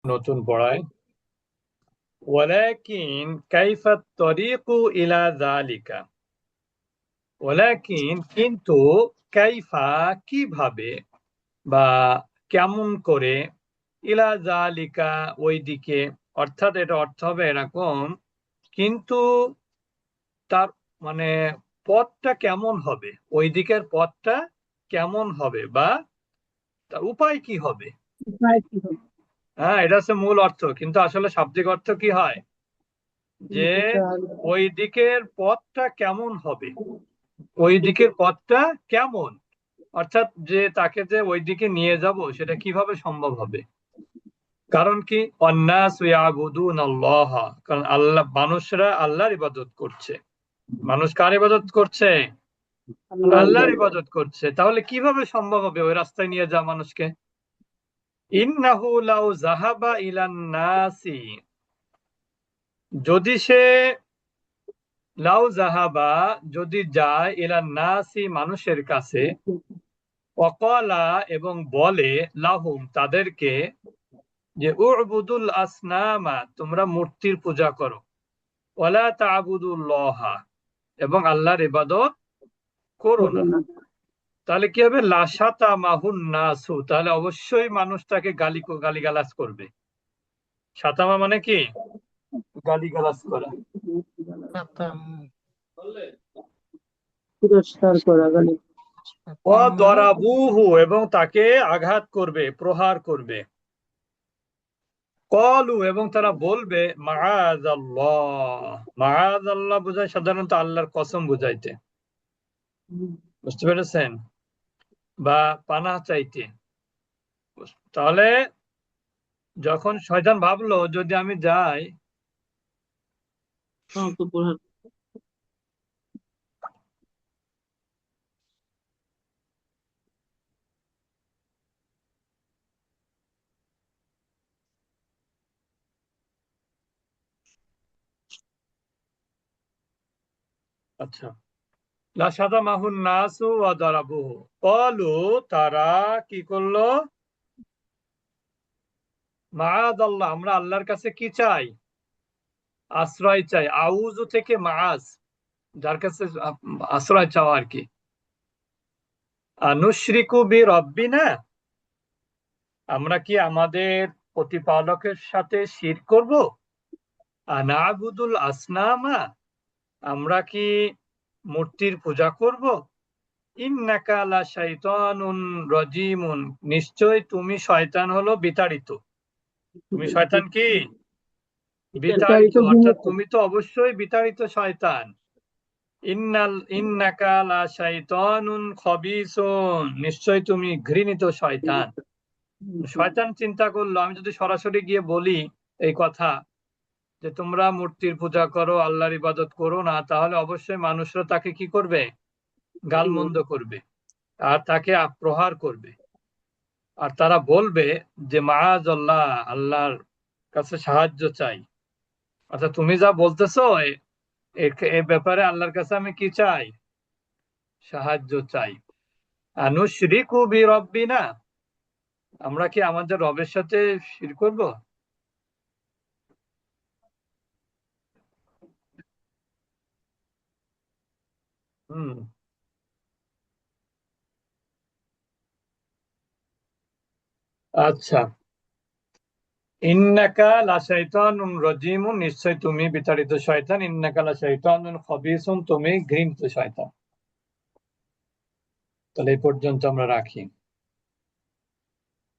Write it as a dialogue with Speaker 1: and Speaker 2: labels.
Speaker 1: নতুন পড়ায় ওয়ালাকিন কাইফা তরিকু ইলা যালিকা। ওয়ালাকিন কিন্তু, কাইফা কিভাবে, বা কেমন করে, ইলা যালিকা ওইদিকে, অর্থাৎ এটা অর্থ হবে এরকম, কিন্তু তার মানে পথটা কেমন হবে, ওই দিকের পথটা কেমন হবে, বা তার উপায় কি হবে।
Speaker 2: উপায় কি হবে?
Speaker 1: হ্যাঁ, এটা হচ্ছে মূল অর্থ, কিন্তু আসলে শাব্দিক অর্থ কি হয়, যে ওই দিকের পথটা কেমন হবে, ওই দিকের পথটা কেমন, অর্থাৎ যে তাকে যে ওই দিকে নিয়ে যাব সেটা কিভাবে সম্ভব হবে। কারণ কি, অন্নাস ইয়াবুদুন আল্লাহ, কারণ আল্লাহ, মানুষরা আল্লাহর ইবাদত করছে। মানুষ কার ইবাদত করছে?
Speaker 2: আল্লাহর
Speaker 1: আল্লাহর
Speaker 2: ইবাদত।
Speaker 1: ইবাদত করছে। তাহলে কিভাবে সম্ভব হবে ওই রাস্তায় নিয়ে যাওয়া মানুষকে। ইন্নাহু লাউ যাহাবা ইলান নাসি, যদি সে, লাউ জাহাবা যদি যায়, ইলান নাসি মানুষের কাছে, ওয়াকালা এবং বলে, লাহুম তাদেরকে, যে উবুদুল আসনামা তোমরা মূর্তির পূজা করো, ওয়ালা তা'বুদুল্লাহা এবং আল্লাহর ইবাদত করো না,
Speaker 2: করোনা।
Speaker 1: তাহলে কি হবে, লাশাতা মাহুন নাসু, তাহলে অবশ্যই মানুষ তাকে গালিগালাজ করবে। শাতামা মানে কি, গালিগালাজ করা।
Speaker 2: পুরস্কার করা গেলে।
Speaker 1: ওয়াদরাবুহু এবং তাকে আঘাত করবে, প্রহার করবে। কলু এবং তারা বলবে, মাআযাল্লাহ। মাআযাল্লাহ বোঝায় সাধারণত আল্লাহর কসম বুঝাইতে, বুঝতে পেরেছেন, বা পানাহ চাইতে। তাহলে যখন শয়তান ভাবলো যদি আমি যাই, আচ্ছা, লাশাদা মাহুন নাসু ওয়া দারাবুহু, কলু তারা কি করলো, মাআযাল্লাহ আমরা আল্লাহর কাছে কি চাই, আশ্রয় চাই। আউযু থেকে মাআজ, যার কাছে আশ্রয় চাওয়া আর কি। আনুশরিকু বি রব্বিনা, আমরা কি আমাদের প্রতিপালকের সাথে শিরক করব। আনাবুদুল আসনামা, আমরা কি মূর্তির পূজা করব। ইন্নাকা লা শাইতানুন রাজিমুন, নিশ্চয় তুমি শয়তান হলো বিতাড়িত। তুমি শয়তান কি, বিতাড়িত,
Speaker 2: বিতাড়িত
Speaker 1: অর্থাৎ
Speaker 2: বিমুখ।
Speaker 1: তুমি তো অবশ্যই বিতাড়িত শয়তান। ইন্নাকা লা শাইতানুন খবিসুন, নিশ্চয় তুমি ঘৃণিত শয়তান। শয়তান চিন্তা করলো, আমি যদি সরাসরি গিয়ে বলি এই কথা, যে তোমরা মূর্তির পূজা করো, আল্লাহর ইবাদত করো না, তাহলে অবশ্যই মানুষরা তাকে কি করবে, গালমন্দ করবে, আর তাকে প্রহার করবে। আর তারা বলবে যে মাআযাল্লাহ, আল্লাহর কাছে সাহায্য চাই। আচ্ছা, তুমি যা বলতেছো এ ব্যাপারে আল্লাহর কাছে আমি কি চাই, সাহায্য চাই। আনুশরিকু বিরব্বিনা, আমরা কি আমাদের রবের সাথে শিরক করব। হুম, আচ্ছা, ইন্নাকা লাশাইতানুন রাজিমুন, নিশ্চয় তুমি বিতাড়িত শয়তান। ইন্নাকা লাশাইতানুন খবিসুন, তুমি ঘৃণিত শয়তান। তাহলে এই পর্যন্ত আমরা রাখি।